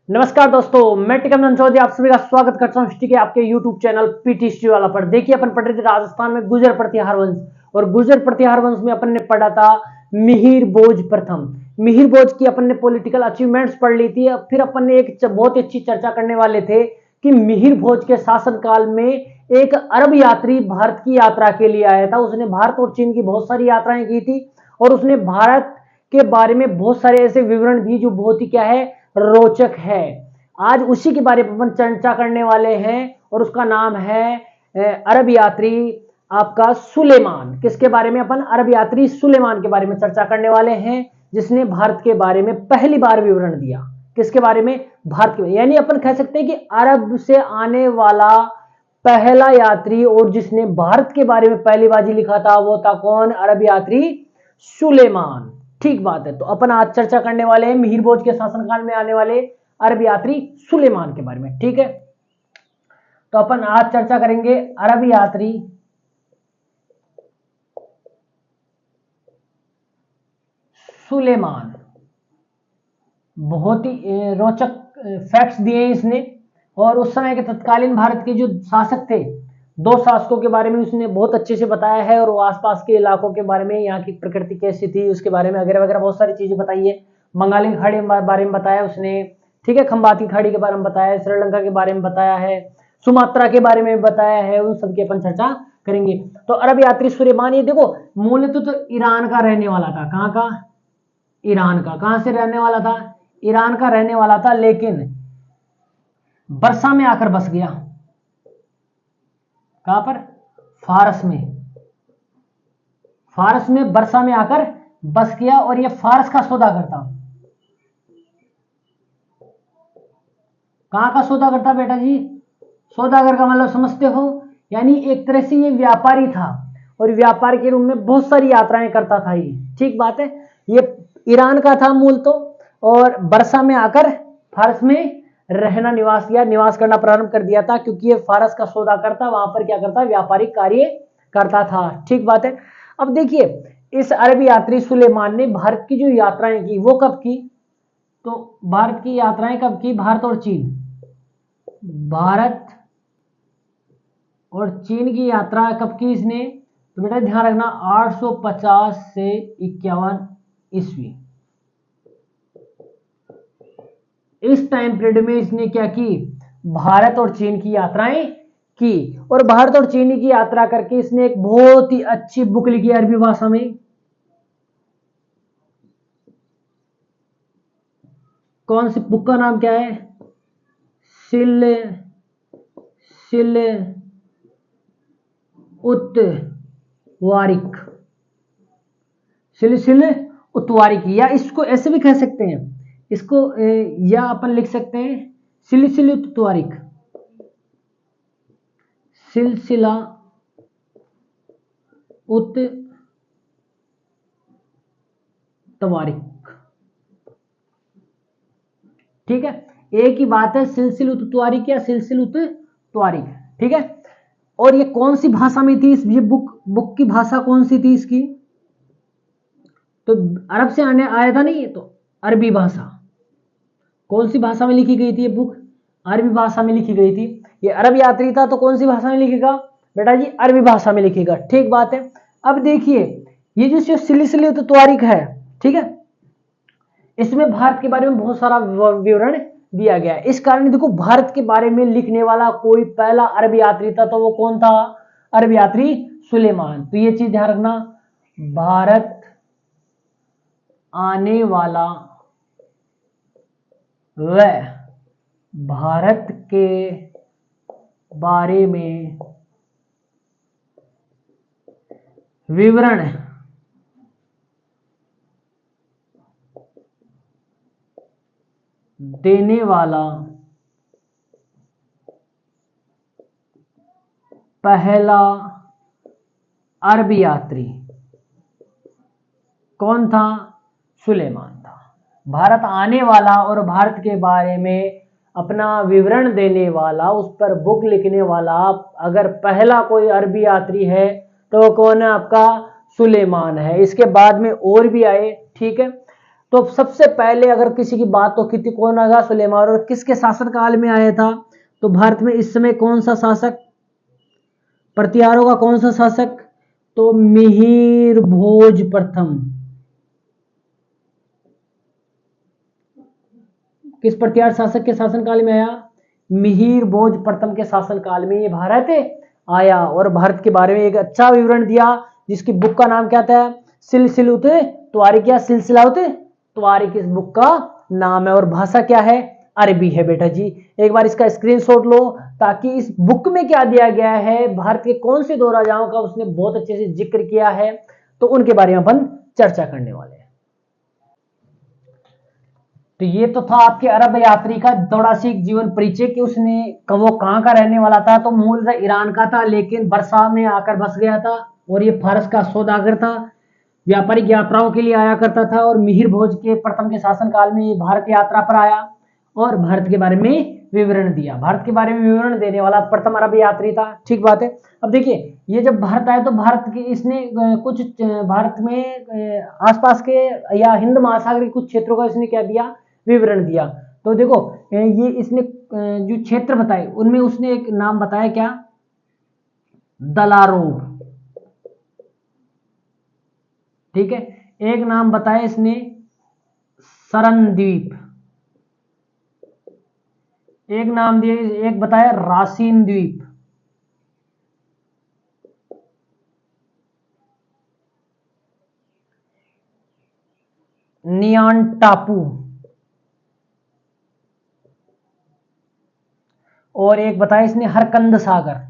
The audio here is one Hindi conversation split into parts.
नमस्कार दोस्तों, मैं टिकम नंद चौधरी आप सभी का स्वागत करता हूं हिस्ट्री के आपके YouTube चैनल पीटी हिस्ट्री वाला पर। देखिए, अपन पढ़ रहे थे राजस्थान में गुर्जर प्रतिहार वंश, और गुर्जर प्रतिहार वंश में अपन ने पढ़ा था मिहिर भोज प्रथम। मिहिर भोज की अपन ने पॉलिटिकल अचीवमेंट्स पढ़ ली थी। फिर अपन ने एक बहुत अच्छी चर्चा करने वाले थे कि मिहिर भोज के शासनकाल में एक अरब यात्री भारत की यात्रा के लिए आया था। उसने भारत और चीन की बहुत सारी यात्राएं की थी और उसने भारत के बारे में बहुत सारे ऐसे विवरण दिए जो बहुत ही क्या है, रोचक है। आज उसी के बारे में अपन चर्चा करने वाले हैं और उसका नाम है अरब यात्री आपका सुलेमान। किसके बारे में? अपन अरब यात्री सुलेमान के बारे में चर्चा करने वाले हैं, जिसने भारत के बारे में पहली बार विवरण दिया। किसके बारे में? भारत के। यानी अपन कह सकते हैं कि अरब से आने वाला पहला यात्री और जिसने भारत के बारे में पहली बाजी लिखा था वो था कौन? अरब यात्री सुलेमान। ठीक बात है। तो अपन आज चर्चा करने वाले हैं मिहिर भोज के शासनकाल में आने वाले अरब यात्री सुलेमान के बारे में। ठीक है, तो अपन आज चर्चा करेंगे अरब यात्री सुलेमान। बहुत ही रोचक फैक्ट्स दिए हैं इसने, और उस समय के तत्कालीन भारत के जो शासक थे, दो शासकों के बारे में उसने बहुत अच्छे से बताया है, और आसपास के इलाकों के बारे में, यहाँ की प्रकृति कैसी थी उसके बारे में वगैरह वगैरह बहुत सारी चीजें बताई है। बंगाली खाड़ी के बारे में बताया उसने, ठीक है, खंबाती खाड़ी के बारे में बताया है, श्रीलंका के बारे में बताया है, सुमात्रा के बारे में बताया है। उन सबकी अपन चर्चा करेंगे। तो अरब यात्री सुलेमान, ये देखो, मूलतः तो ईरान का रहने वाला था। कहाँ का? ईरान का। कहां से रहने वाला था? ईरान का रहने वाला था, लेकिन बरसा में आकर बस गया। कहां पर? फारस में। फारस में बरसा में आकर बस गया, और यह फारस का सौदागर था। कहां का सौदागर था बेटा जी? सौदागर का मतलब समझते हो? यानी एक तरह से ये व्यापारी था, और व्यापार के रूप में बहुत सारी यात्राएं करता था ये। ठीक बात है। ये ईरान का था मूल तो, और बरसा में आकर फारस में रहना निवास करना प्रारंभ कर दिया था, क्योंकि ये फारस का सौदागर था। वहां पर क्या करता? व्यापारिक कार्य करता था। ठीक बात है। अब देखिए, इस अरब यात्री सुलेमान ने भारत की जो यात्राएं की वो कब की? तो भारत की यात्राएं कब की? भारत और चीन, भारत और चीन की यात्रा कब की इसने? तो बेटा ध्यान रखना, 850 से 51 ईस्वी, इस टाइम पीरियड में इसने क्या की? भारत और चीन की यात्राएं की। और भारत और चीन की यात्रा करके इसने एक बहुत ही अच्छी बुक लिखी अरबी भाषा में। कौन सी बुक का नाम क्या है? सिल सिल उतवारिक। सिलसिल उतवारिक, या इसको ऐसे भी कह सकते हैं, इसको या अपन लिख सकते हैं सिलसिल उतवारिक, सिलसिला उत तवारिक। ठीक है, एक ही बात है, सिलसिल उत तवारिक या सिलसिल उत तवारिक। ठीक है। और ये कौन सी भाषा में थी? ये बुक की भाषा कौन सी थी इसकी? तो अरब से आने आया था नहीं, तो अरबी भाषा। कौन सी भाषा में लिखी गई थी ये बुक? अरबी भाषा में लिखी गई थी। ये अरब यात्री था, तो कौन सी भाषा में लिखेगा बेटा जी? अरबी भाषा में लिखेगा। ठीक बात है। अब देखिए, ये जो सिलसिले तवारीख है, ठीक है, इसमें भारत के बारे में बहुत सारा विवरण दिया गया है। इस कारण देखो, भारत के बारे में लिखने वाला कोई पहला अरब यात्री था, तो वो कौन था? अरब यात्री सुलेमान। तो ये चीज ध्यान रखना, भारत आने वाला वह भारत के बारे में विवरण देने वाला पहला अरब यात्री कौन था? सुलेमान था। भारत आने वाला और भारत के बारे में अपना विवरण देने वाला, उस पर बुक लिखने वाला अगर पहला कोई अरबी यात्री है तो वो कौन है? आपका सुलेमान है। इसके बाद में और भी आए। ठीक है, तो सबसे पहले अगर किसी की बात हो कि कौन आगा सुलेमान, और किसके शासनकाल में आया था, तो भारत में इस समय कौन सा शासक, प्रतिहारों का कौन सा शासक, तो मिहिर भोज प्रथम। किस प्रतिहार शासक के शासनकाल में आया, मिहिर भोज प्रथम के शासनकाल में ये भारत आया। और भारत के बारे में एक अच्छा विवरण दिया, जिसकी बुक का नाम क्या था, सिलसिलुत त्वारिक या सिलसिलाउत त्वारिक इस बुक का नाम है। और भाषा क्या है, अरबी है बेटा जी। एक बार इसका स्क्रीनशॉट लो, ताकि इस बुक में क्या दिया गया है, भारत के कौन से दो राजाओं का उसने बहुत अच्छे से जिक्र किया है, तो उनके बारे में अपन चर्चा करने वाले हैं। तो ये तो था आपके अरब यात्री का थोड़ा सी जीवन परिचय कि उसने वो कहाँ का रहने वाला था, तो मूल ईरान का था, लेकिन बरसा में आकर बस गया था। और ये फारस का सौदागर था, व्यापारिक यात्राओं के लिए आया करता था। और मिहिर भोज के प्रथम के शासनकाल में ये भारत यात्रा पर आया और भारत के बारे में विवरण दिया। भारत के बारे में विवरण देने वाला प्रथम अरब यात्री था, ठीक बात है। अब देखिए, ये जब भारत आया तो भारत के इसने कुछ भारत में आसपास के या हिंद महासागर के कुछ क्षेत्रों का इसने क्या दिया, विवरण दिया। तो देखो, ये इसने जो क्षेत्र बताए उनमें उसने एक नाम बताया, क्या, दलारोब, ठीक है। एक नाम बताया इसने सरनद्वीप, एक नाम दिया, एक बताया रासीन द्वीप, नियान टापू, और एक बताया इसने हरकंद सागर।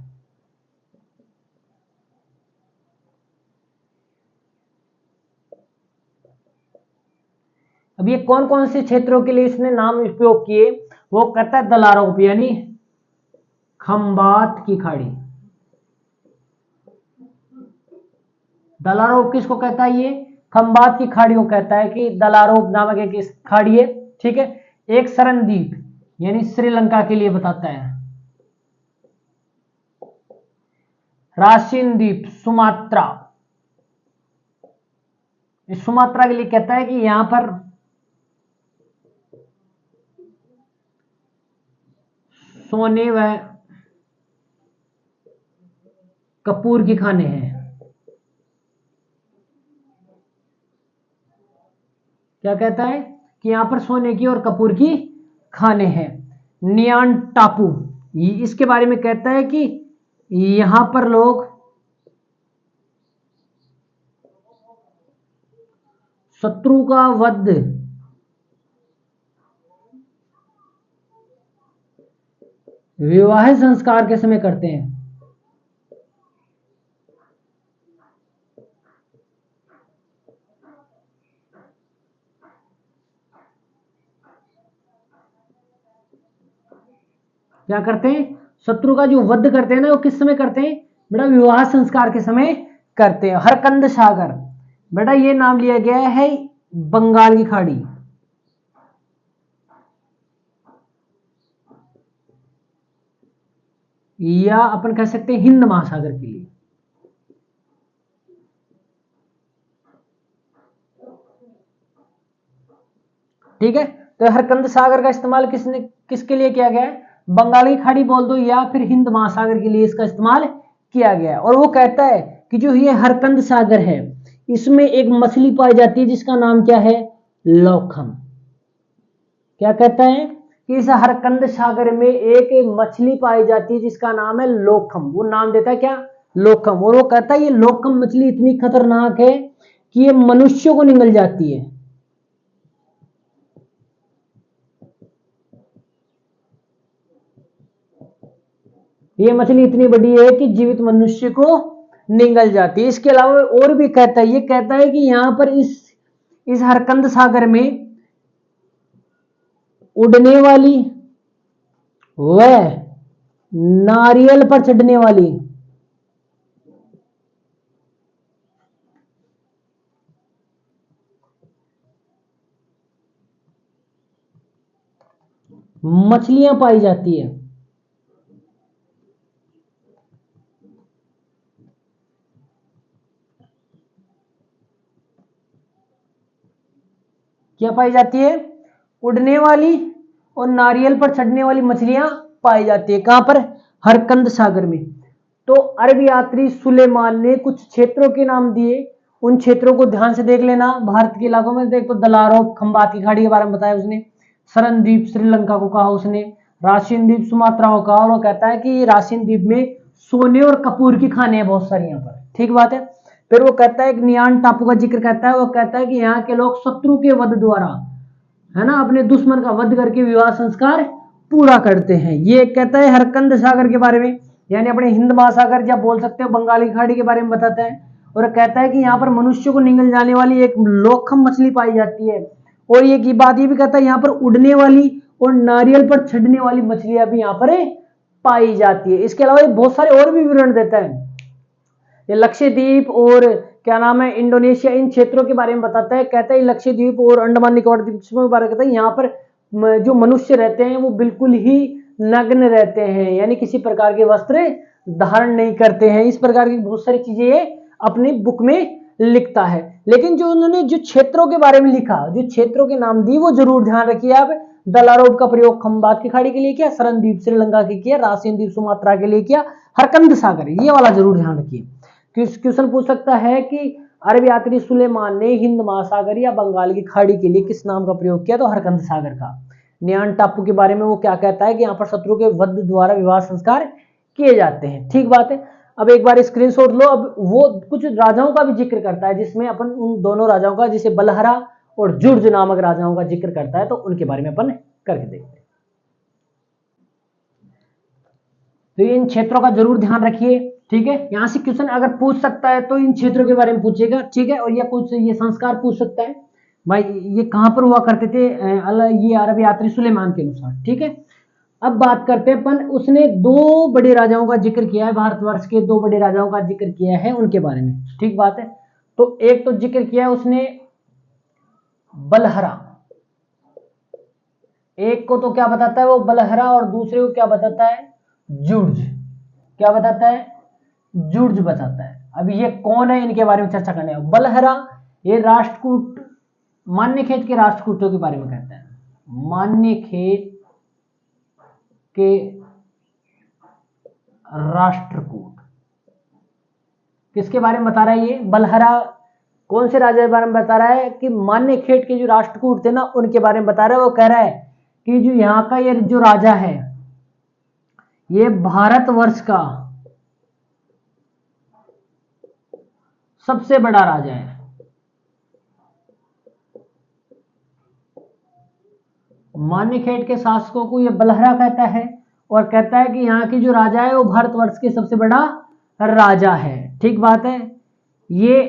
अब ये कौन कौन से क्षेत्रों के लिए इसने नाम उपयोग किए, वो कहता है दलारोप यानी खंबात की खाड़ी। दलारोप किसको कहता है, ये खंबात की खाड़ी को कहता है कि दलारोप नामक एक खाड़ी है, ठीक है। एक सरनद्वीप यानी श्रीलंका के लिए बताता है, राशीन द्वीप सुमात्रा, इस सुमात्रा के लिए कहता है कि यहां पर सोने व कपूर की खाने हैं। क्या कहता है कि यहां पर सोने की और कपूर की खाने हैं। नियान टापू, इसके बारे में कहता है कि यहां पर लोग शत्रु का वध विवाह संस्कार के समय करते हैं। क्या करते हैं, शत्रु का जो वध करते हैं ना, वो किस समय करते हैं बेटा, विवाह संस्कार के समय करते हैं। हरकंद सागर, बेटा ये नाम लिया गया है बंगाल की खाड़ी, या अपन कह सकते हैं हिंद महासागर के लिए। ठीक है, तो हरकंद सागर का इस्तेमाल किसने किसके लिए किया गया है, बंगाली खाड़ी बोल दो या फिर हिंद महासागर के लिए इसका इस्तेमाल किया गया है। और वो कहता है कि जो ये हरकंद सागर है, इसमें एक मछली पाई जाती है जिसका नाम क्या है, लोखम। क्या कहता है कि इस हरकंद सागर में एक मछली पाई जाती है जिसका नाम है लोखम, वो नाम देता है क्या, लोखम। और वो कहता है ये लोखम मछली इतनी खतरनाक है कि ये मनुष्यों को निगल जाती है। ये मछली इतनी बड़ी है कि जीवित मनुष्य को निगल जाती है। इसके अलावा और भी कहता है, ये कहता है कि यहां पर इस हरकंद सागर में उड़ने वाली व नारियल पर चढ़ने वाली मछलियां पाई जाती है। क्या पाई जाती है? उड़ने वाली और नारियल पर चढ़ने वाली मछलियां पाई जाती है। कहां पर? हरकंद सागर में। तो अरब यात्री सुलेमान ने कुछ क्षेत्रों के नाम दिए, उन क्षेत्रों को ध्यान से देख लेना। भारत के इलाकों में देख तो दलारों खंबात की खाड़ी के बारे में बताया उसने, सरन द्वीप श्रीलंका को कहा उसने, राशिन द्वीप सुमात्रा को कहा, और वो कहता है कि राशिन द्वीप में सोने और कपूर की खाने हैं बहुत सारी यहाँ पर। ठीक बात है। फिर वो कहता है, एक नियान टापू का जिक्र करता है, वो कहता है कि यहाँ के लोग शत्रु के वध द्वारा, है ना, अपने दुश्मन का वध करके विवाह संस्कार पूरा करते हैं। ये कहता है हरकंद सागर के बारे में, यानी अपने हिंद महासागर या बोल सकते हो बंगाली खाड़ी के बारे में बताता है। और कहता है कि यहाँ पर मनुष्य को निगल जाने वाली एक लोखम मछली पाई जाती है। और ये की बात ये भी कहता है यहाँ पर उड़ने वाली और नारियल पर चढ़ने वाली मछलियां भी यहाँ पर पाई जाती है। इसके अलावा ये बहुत सारे और भी विवरण देता है। ये लक्षद्वीप और क्या नाम है इंडोनेशिया, इन क्षेत्रों के बारे में बताता है। कहता है लक्षद्वीप और अंडमान निकोबार द्वीप समूह के बारे में कहता है यहाँ पर जो मनुष्य रहते हैं वो बिल्कुल ही नग्न रहते हैं, यानी किसी प्रकार के वस्त्र धारण नहीं करते हैं। इस प्रकार की बहुत सारी चीजें ये अपनी बुक में लिखता है। लेकिन जो उन्होंने जो क्षेत्रों के बारे में लिखा, जो क्षेत्रों के नाम दी, वो जरूर ध्यान रखिए आप। दलारोब का प्रयोग खंबात की खाड़ी के लिए किया, सरन द्वीप श्रीलंका के किया, राशिन द्वीप सुमात्रा के लिए किया, हरकंद सागर, ये वाला जरूर ध्यान रखिए। क्वेश्चन पूछ सकता है कि अरब यात्री सुलेमान ने हिंद महासागर या बंगाल की खाड़ी के लिए किस नाम का प्रयोग किया? तो हरकंद सागर का। न्यान टापू के बारे में वो क्या कहता है कि यहाँ पर शत्रु के वध द्वारा विवाह संस्कार किए जाते हैं। ठीक बात है। अब एक बार स्क्रीनशॉट लो। अब वो कुछ राजाओं का भी जिक्र करता है, जिसमें अपन उन दोनों राजाओं का, जिसे बलहरा और जुर्ज नामक राजाओं का जिक्र करता है, तो उनके बारे में अपन करके देखते हैं। तो इन क्षेत्रों का जरूर ध्यान रखिए। ठीक है, यहां से क्वेश्चन अगर पूछ सकता है तो इन क्षेत्रों के बारे में पूछेगा। ठीक है, और ये कुछ ये संस्कार पूछ सकता है भाई, ये कहां पर हुआ करते थे, ये अरब यात्री सुलेमान के अनुसार। ठीक है, अब बात करते हैं अपन, उसने दो बड़े राजाओं का जिक्र किया है, भारतवर्ष के दो बड़े राजाओं का जिक्र किया है, उनके बारे में। ठीक बात है। तो एक तो जिक्र किया है उसने बलहरा, एक को तो क्या बताता है वो बलहरा, और दूसरे को क्या बताता है? जुर्ज। क्या बताता है? जुर्ज बताता है। अब ये कौन है, इनके बारे में चर्चा करने। बलहरा ये राष्ट्रकूट, मान्यखेत के राष्ट्रकूटों के बारे में कहता है। मान्यखेत के राष्ट्रकूट किसके बारे में बता रहा है? ये बलहरा कौन से राजा के बारे में बता रहा है? कि मान्यखेत के जो राष्ट्रकूट थे ना, उनके बारे में बता रहा है। वो कह रहा है कि जो यहाँ का ये जो राजा है, ये भारतवर्ष का सबसे बड़ा राजा है। मान्यखेत के शासकों को ये बलहरा कहता है, और कहता है कि यहाँ की जो राजा है वो भारतवर्ष के सबसे बड़ा राजा है। ठीक बात है। ये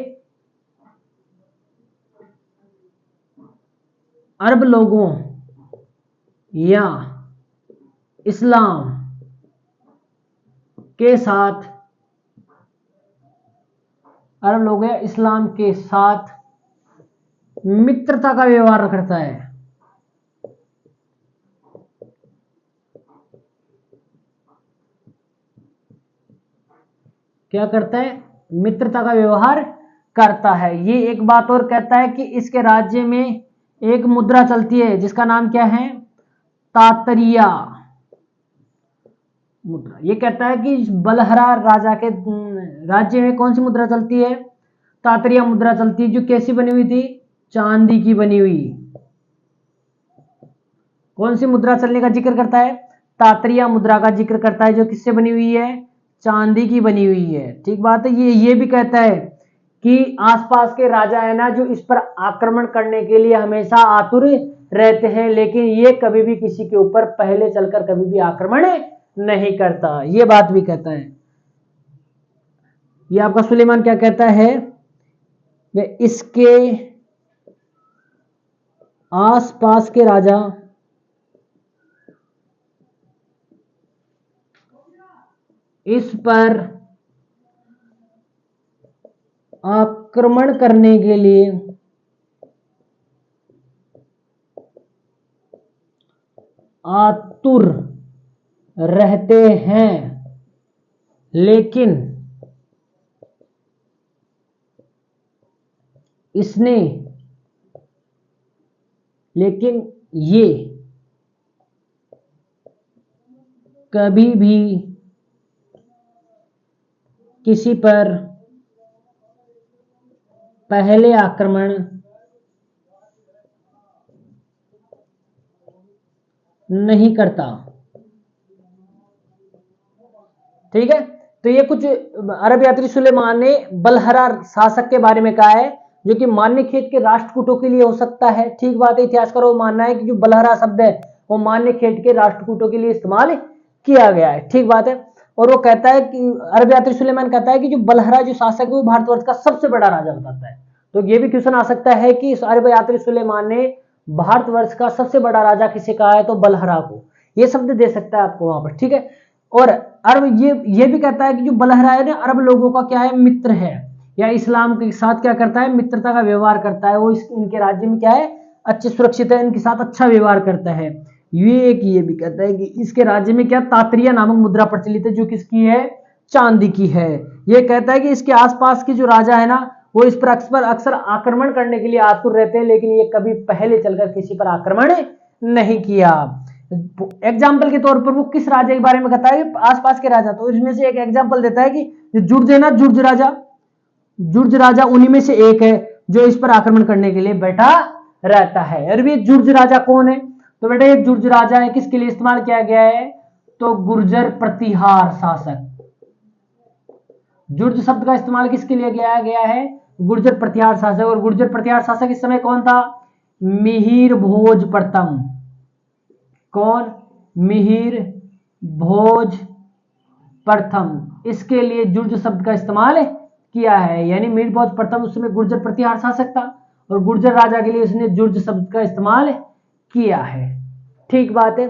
अरब लोगों या इस्लाम के साथ, अरब लोग या इस्लाम के साथ मित्रता का व्यवहार करता है। क्या करता है? मित्रता का व्यवहार करता है। ये एक बात और कहता है कि इसके राज्य में एक मुद्रा चलती है जिसका नाम क्या है? तातरिया मुद्रा। ये कहता है कि बलहरा राजा के राज्य में कौन सी मुद्रा चलती है? तातरिया मुद्रा चलती है, जो कैसी बनी हुई थी? चांदी की बनी हुई। कौन सी मुद्रा चलने का जिक्र करता है? तातरिया मुद्रा का जिक्र करता है, जो किससे बनी हुई है? चांदी की बनी हुई है। ठीक बात है। ये भी कहता है कि आसपास के राजा है ना, जो इस पर आक्रमण करने के लिए हमेशा आतुर रहते हैं, लेकिन ये कभी भी किसी के ऊपर पहले चलकर कभी भी आक्रमण नहीं करता। ये बात भी कहता है। ये आपका सुलेमान क्या कहता है? वे इसके आसपास के राजा इस पर आक्रमण करने के लिए आतुर रहते हैं, लेकिन इसने लेकिन ये कभी भी किसी पर पहले आक्रमण नहीं करता। ठीक है, तो ये कुछ अरब यात्री सुलेमान ने बलहरा शासक के बारे में कहा है, जो कि मान्य खेत के राष्ट्रकूटों के लिए हो सकता है। ठीक बात है, इतिहासकारों का मानना है कि जो बलहरा शब्द है वो मान्य खेत के राष्ट्रकूटों के लिए इस्तेमाल किया गया है। ठीक बात है, और वो कहता है कि अरब यात्री सुलेमान कहता है कि जो बलहरा जो शासक है वो भारतवर्ष का सबसे बड़ा राजा बताता है। तो ये भी क्वेश्चन आ सकता है कि इस अरब यात्री सुलेमान ने भारतवर्ष का सबसे बड़ा राजा किसे कहा है, तो बलहरा को। ये शब्द दे सकता है आपको वहां पर। ठीक है, और अरब ये भी कहता है कि जो बलहरा है ना अरब लोगों का क्या है, मित्र है, या इस्लाम के साथ क्या करता है, मित्रता का व्यवहार करता है। वो इनके राज्य में क्या है, अच्छे सुरक्षित है, इनके साथ अच्छा व्यवहार करता है। ये भी कहता है कि इसके राज्य में क्या तात्रिया नामक मुद्रा प्रचलित है, जो किसकी है, चांदी की है। ये कहता है कि इसके आसपास के जो राजा है ना वो इस पर अक्सर आक्रमण करने के लिए आतुर रहते हैं, लेकिन ये कभी पहले चलकर किसी पर आक्रमण नहीं किया। एग्जाम्पल के तौर पर वो किस राजा के बारे में कहता है, आसपास के राजा। तो इसमें से एक एग्जाम्पल देता है कि जुर्ज है ना, जुर्ज राजा उन्हीं में से एक है जो इस पर आक्रमण करने के लिए बैठा रहता है। और ये जुर्ज राजा कौन है, तो बेटा ये जुर्ज राजा है, किसके लिए इस्तेमाल किया गया है, तो गुर्जर प्रतिहार शासक। जुर्ज शब्द का इस्तेमाल किसके लिए किया गया है, गुर्जर प्रतिहार शासक। और गुर्जर प्रतिहार शासक इस समय कौन था, मिहिर भोज प्रथम। कौन, मिहिर भोज प्रथम, इसके लिए जुर्ज शब्द का इस्तेमाल किया है। यानी मिहिर भोज प्रथम उस समय गुर्जर प्रतिहार शासक था, और गुर्जर राजा के लिए उसने जुर्ज शब्द का इस्तेमाल किया है। ठीक बात है।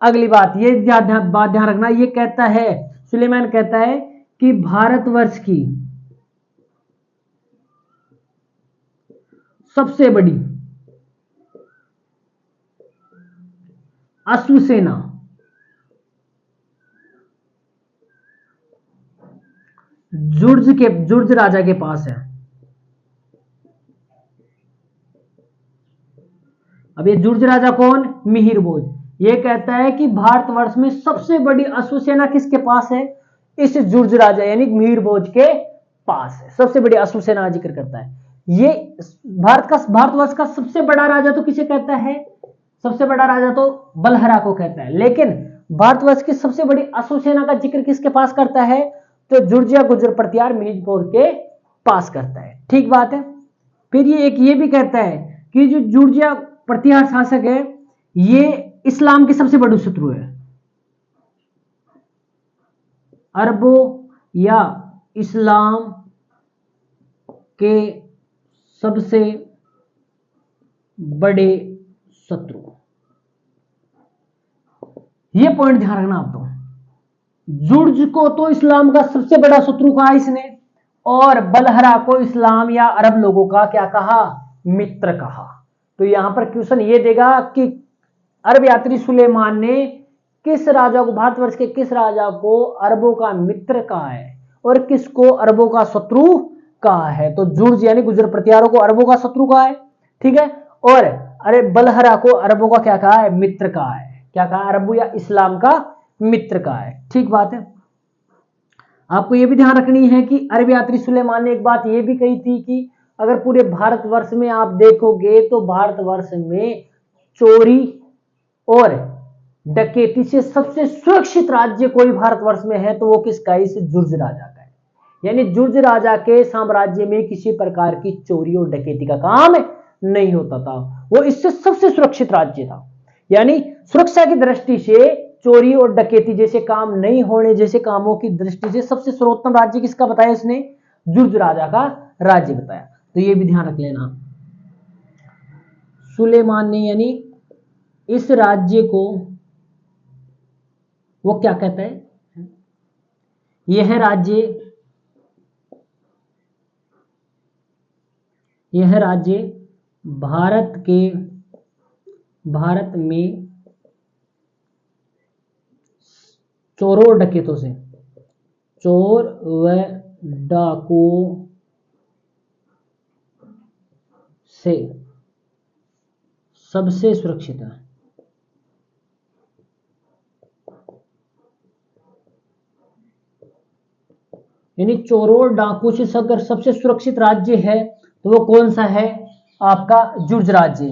अगली बात ये बात ध्यान रखना, ये कहता है, सुलेमान कहता है कि भारतवर्ष की सबसे बड़ी अश्वसेना जुर्ज राजा के पास है। अब ये जुर्ज राजा कौन, मिहिर भोज। ये कहता है कि भारतवर्ष में सबसे बड़ी अश्वसेना किसके पास है, इस जुर्ज राजा यानी मिहिर भोज के पास है। सबसे बड़ी अश्वसेना का जिक्र करता है। ये भारतवर्ष का सबसे बड़ा राजा तो किसे कहता है, सबसे बड़ा राजा तो बलहरा को कहता है, लेकिन भारतवर्ष की सबसे बड़ी अश्वसेना का जिक्र किसके पास करता है, तो जुर्जिया गुर्जर प्रतिहार मिहिर भोज के पास करता है। ठीक बात है। फिर ये भी कहता है कि जो जुर्जिया प्रतिहार शासक है ये इस्लाम के सबसे बड़े शत्रु है। अरबों या इस्लाम के सबसे बड़े शत्रु, ये पॉइंट ध्यान रखना आप। तो जुर्ज को तो इस्लाम का सबसे बड़ा शत्रु कहा इसने, और बलहरा को इस्लाम या अरब लोगों का क्या कहा, मित्र कहा। तो यहां पर क्वेश्चन ये देगा कि अरब यात्री सुलेमान ने किस राजा को, भारतवर्ष के किस राजा को अरबों का मित्र कहा है और किसको अरबों का शत्रु कहा है। तो जुर्ज यानी गुर्जर प्रतिहारों को अरबों का शत्रु कहा है। ठीक है, और अरे बलहरा को अरबों का क्या कहा है, मित्र कहा है। क्या कहा, अरबों या इस्लाम का मित्र कहा है। ठीक बात है। आपको यह भी ध्यान रखनी है कि अरब यात्री सुलेमान ने एक बात यह भी कही थी कि अगर पूरे भारतवर्ष में आप देखोगे तो भारतवर्ष में चोरी और डकैती से सबसे सुरक्षित राज्य कोई भारतवर्ष में है तो वो किसका है, इस जुर्ज राजा का है। यानी जुर्ज राजा के साम्राज्य में किसी प्रकार की चोरी और डकैती का काम नहीं होता था, वो इससे सबसे सुरक्षित राज्य था। यानी सुरक्षा की दृष्टि से चोरी और डकैती जैसे काम नहीं होने जैसे कामों की दृष्टि से सबसे सर्वोत्तम राज्य किसका बताया इसने, जुर्ज राजा का राज्य बताया। तो ये भी ध्यान रख लेना। सुलेमान ने यानी इस राज्य को वो क्या कहता है, यह राज्य भारत में चोरों और डकैतों से, चोर व डाकुओं से सबसे सुरक्षित है। यानी चोरों और डाकू से अगर सबसे सुरक्षित राज्य है तो वो कौन सा है? आपका जुर्ज राज्य।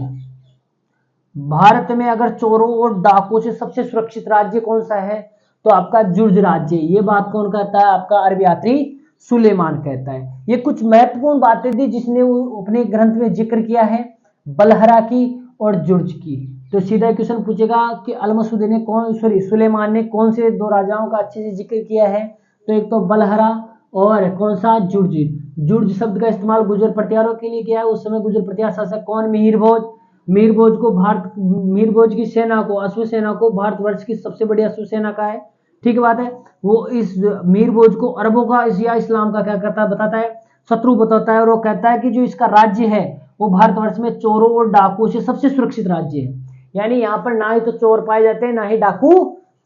भारत में अगर चोरों और डाकू से सबसे सुरक्षित राज्य कौन सा है तो आपका जुर्ज राज्य। ये बात कौन कहता है? आपका अरब यात्री सुलेमान कहता है। ये कुछ महत्वपूर्ण बातें थी जिसने वो अपने ग्रंथ में जिक्र किया है, बलहरा की और जुर्ज की। तो सीधा क्वेश्चन पूछेगा कि अलमसूद ने सुलेमान ने कौन से दो राजाओं का अच्छे से जिक्र किया है? तो एक तो बलहरा और कौन सा? जुर्ज। जुर्ज शब्द का इस्तेमाल गुर्जर प्रतिहारों के लिए किया है। उस समय गुर्जर प्रतिहार शासक कौन? मिहिर भोज। मिहिर भोज की सेना को, अश्व सेना को भारतवर्ष की सबसे बड़ी अश्व सेना का है। ठीक बात है। वो इस मिहिर भोज को अरबों का या इस्लाम का क्या करता है? बताता है, शत्रु बताता है। और वो कहता है कि जो इसका राज्य है वो भारतवर्ष में चोरों और डाकुओं से सबसे सुरक्षित राज्य है। यानी यहाँ पर ना ही तो चोर पाए जाते हैं ना ही डाकू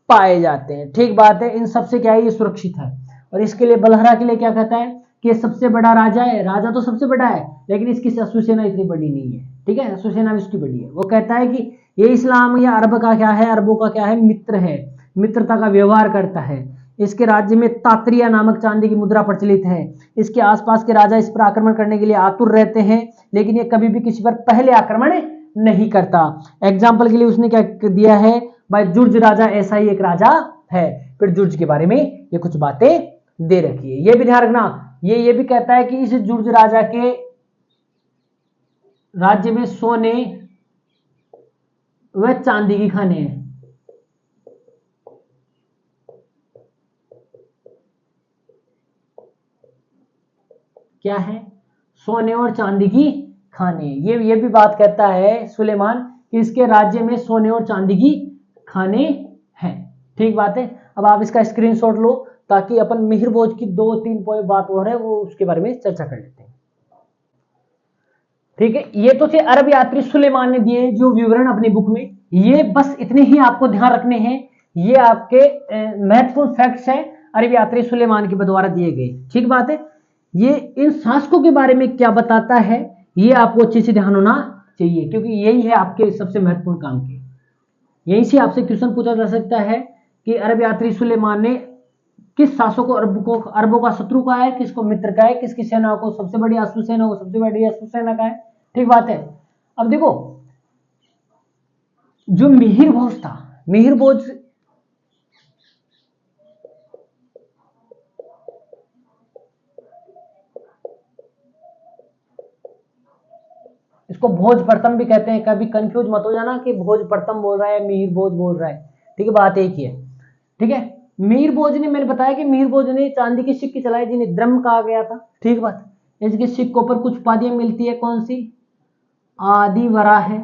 पाए जाते हैं। ठीक बात है। इन सबसे क्या है? ये सुरक्षित है। और इसके लिए बलहरा के लिए क्या कहता है कि सबसे बड़ा राजा है। राजा तो सबसे बड़ा है लेकिन इसकी अश्व सेना इतनी बड़ी नहीं है। ठीक है, अश्व सेना भी उसकी बड़ी है। वो कहता है कि ये इस्लाम या अरब का क्या है? अरबों का क्या है? मित्र है, मित्रता का व्यवहार करता है। इसके राज्य में तात्रिया नामक चांदी की मुद्रा प्रचलित है। इसके आसपास के राजा इस पर आक्रमण करने के लिए आतुर रहते हैं लेकिन ये कभी भी किसी पर पहले आक्रमण नहीं करता। एग्जाम्पल के लिए उसने क्या दिया है? भाई जुर्ज राजा ऐसा ही एक राजा है। फिर जुर्ज के बारे में ये कुछ बातें दे रखी है, ये भी ध्यान रखना। ये भी कहता है कि इस जुर्ज राजा के राज्य में सोने व चांदी की खाने हैं। क्या है? सोने और चांदी की खाने। ये भी बात कहता है सुलेमान कि इसके राज्य में सोने और चांदी की खाने हैं। ठीक बात है। अब आप इसका स्क्रीनशॉट लो ताकि अपन मिहिर भोज की 2-3 पॉइंट बात हो रहा है वो उसके बारे में चर्चा कर लेते हैं। ठीक है, ये तो थे अरब यात्री सुलेमान ने दिए जो विवरण अपनी बुक में। ये बस इतने ही आपको ध्यान रखने हैं। ये आपके महत्वपूर्ण फैक्ट्स हैं अरब यात्री सुलेमान के द्वारा दिए गए। ठीक बात है। ये इन शासकों के बारे में क्या बताता है ये आपको अच्छे से ध्यान होना चाहिए क्योंकि यही है आपके सबसे महत्वपूर्ण काम के। यहीं से आपसे क्वेश्चन पूछा जा सकता है कि अरब यात्री सुलेमान ने किस शासक को अरबों का शत्रु कहा है, किसको मित्र कहा है, किसकी सेना को सबसे बड़ी अश्व सेना को सबसे बड़ी अश्व सेना कहा है। ठीक बात है। अब देखो जो मिहिर भोज था, मिहिर भोज इसको भोज प्रथम भी कहते हैं। कभी कंफ्यूज मत हो जाना कि भोज प्रथम बोल रहा है मिहिर भोज बोल रहा है। ठीक है, बात एक ही है। ठीक है, मिहिर भोज ने, मैंने बताया कि मिहिर भोज ने चांदी के सिक्के चलाए जिन्हें द्रम कहा गया था। ठीक बात। इसके सिक्कों पर कुछ उपाधियां मिलती है। कौन सी? आदि वराह है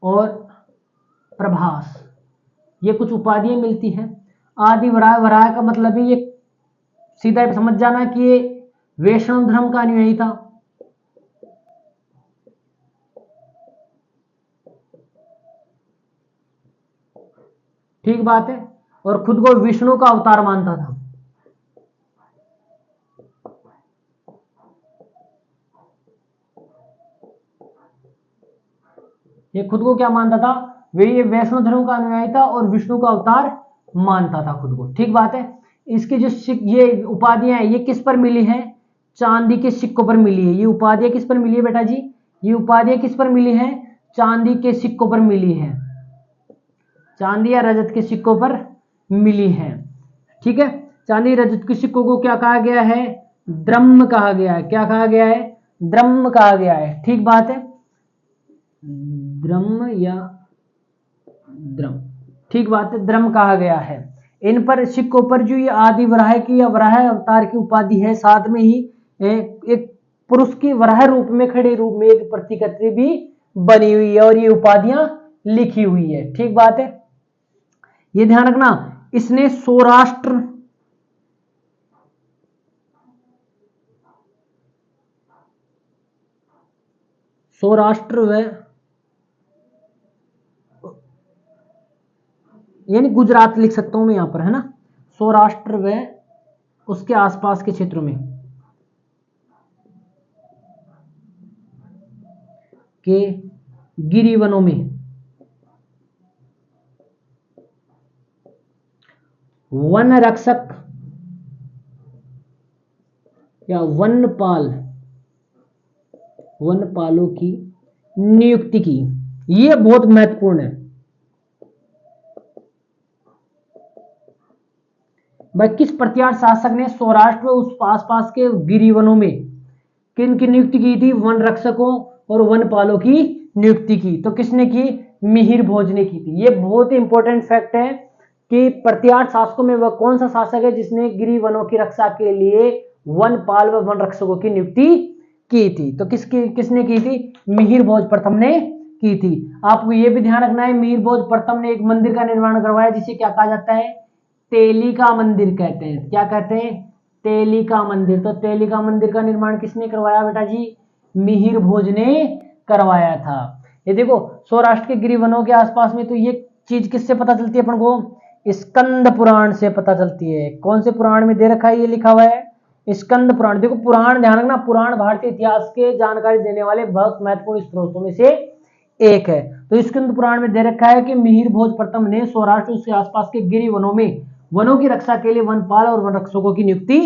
और प्रभास, ये कुछ उपाधियां मिलती हैं। आदि वराह, वराह का मतलब है ये सीधा समझ जाना कि ये वैष्णव धर्म का अनुयायी था। ठीक बात है। और खुद को विष्णु का अवतार मानता था। ये खुद को क्या मानता था? वे ये वैष्णव धर्म का अनुयायी था और विष्णु का अवतार मानता था खुद को। ठीक बात है। इसकी जो ये उपाधियां हैं ये किस पर मिली हैं? चांदी के सिक्कों पर मिली है। ये उपाधियां किस पर मिली है बेटा जी? ये उपाधियां किस पर मिली हैं? चांदी के सिक्कों पर मिली है। चांदी या रजत के सिक्कों पर मिली है। ठीक है, चांदी रजत के सिक्कों को क्या कहा गया है? द्रम कहा गया है। क्या कहा गया है? द्रम कहा गया है। ठीक बात है, द्रम या द्रम। ठीक बात है, द्रम कहा गया है। इन पर सिक्कों पर जो ये आदि वराह की या वराह अवतार की उपाधि है, साथ में ही एक पुरुष की वराह रूप में खड़े रूप में एक प्रतिकृति भी बनी हुई है और ये उपाधियां लिखी हुई है। ठीक बात है। ये ध्यान रखना, इसने सौराष्ट्र व यानी गुजरात लिख सकता हूं मैं यहां पर, है ना, सौराष्ट्र व उसके आसपास के क्षेत्रों में के गिरिवनों में वन रक्षक या वनपालों की नियुक्ति की। यह बहुत महत्वपूर्ण है भाई। किस प्रत्यार्थ शासक ने सौराष्ट्र व उस आसपास के गिरिवनों में किन की नियुक्ति की थी? वन रक्षकों और वनपालों की नियुक्ति की। तो किसने की? मिहिर भोज ने की थी। यह बहुत ही इंपॉर्टेंट फैक्ट है कि प्रत्यार्थ शासकों में वह कौन सा शासक है जिसने गिरिवनों की रक्षा के लिए वनपाल व वन रक्षकों की नियुक्ति की थी? तो किसने की थी? मिहिर भोज प्रथम ने की थी। आपको यह भी ध्यान रखना है, मिहिर भोज प्रथम ने एक मंदिर का निर्माण करवाया जिसे क्या कहा जाता है? तेलिका मंदिर कहते हैं। क्या कहते हैं? तेलिका मंदिर। तो तेलिका मंदिर का निर्माण किसने करवाया बेटा जी? मिहिर भोज ने करवाया था। ये देखो सौराष्ट्र के गिरिवनों के आसपास में, तो ये चीज किससे पता चलती है अपन को? स्कंद पुराण से पता चलती है। कौन से पुराण में दे रखा है? ये लिखा हुआ है स्कंद पुराण। देखो पुराण ध्यान रखना, पुराण भारतीय इतिहास के जानकारी देने वाले बहुत महत्वपूर्ण स्त्रोतों में से एक है। तो स्कंद पुराण में दे रखा है कि मिहिर भोज प्रथम ने सौराष्ट्र उसके आसपास के गिरिवनों में वनों की रक्षा के लिए वनपाल और वन रक्षकों की नियुक्ति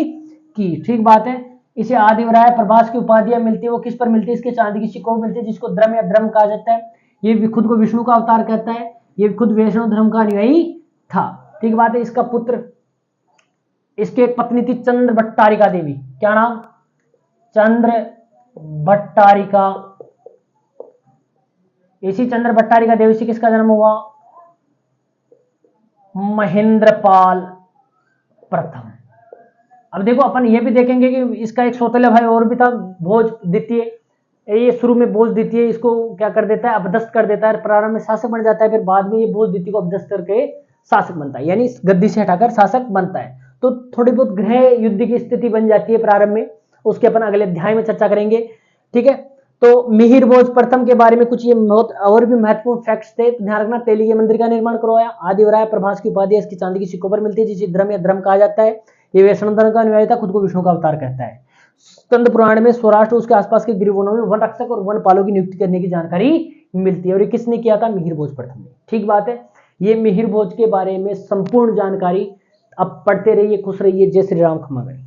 की। ठीक बात है। इसे आदिवराय प्रभास की उपाधियां मिलती है। वो किस पर मिलती है? इसके चांदी की सिक्कों पर मिलती है, जिसको द्रम या ध्रम कहा जाता है। ये खुद को विष्णु का अवतार कहता है। ये खुद वैष्णव धर्म का अनुयायी था। ठीक बात है। इसका पुत्र, इसकी एक पत्नी थी चंद्र भट्टारिका देवी। क्या नाम? चंद्र भट्टारिका। इसी चंद्र भट्टारिका देवी से किसका जन्म हुआ? महेंद्रपाल प्रथम। अब देखो अपन ये भी देखेंगे कि इसका एक सौतेला भाई और भी था, भोज द्वितीय। ये शुरू में भोज द्वितीय इसको क्या कर देता है? अपदस्थ कर देता है। प्रारंभ में शासक बन जाता है, फिर बाद में ये भोज द्वितीय को अपदस्थ करके शासक बनता है, यानी गद्दी से हटाकर शासक बनता है। तो थोड़ी बहुत गृह युद्ध की स्थिति बन जाती है प्रारंभ में, उसके अपन अगले अध्याय में चर्चा करेंगे। ठीक है। तो मिहिर भोज प्रथम के बारे में कुछ ये बहुत और भी महत्वपूर्ण फैक्ट्स थे। ध्यान रखना, तेलिगे मंदिर का निर्माण करवाया, आदिवराय प्रभास की उपाधि इसकी चांदी की सिक्कों पर मिलती है, जिसे ध्रम या ध्रम कहा जाता है। ये वैष्णव धर्म का अनुयायी था, खुद को विष्णु का अवतार कहता है। स्कंद पुराण में सौराष्ट्र उसके आसपास के गिरिवनों में वन रक्षक और वनपालों की नियुक्ति करने की जानकारी मिलती है। और ये किसने किया था? मिहिर भोज प्रथम ने। ठीक बात है। ये मिहिर भोज के बारे में संपूर्ण जानकारी अब पढ़ते रहिए, खुश रहिए। जय श्री राम, खमा गणी।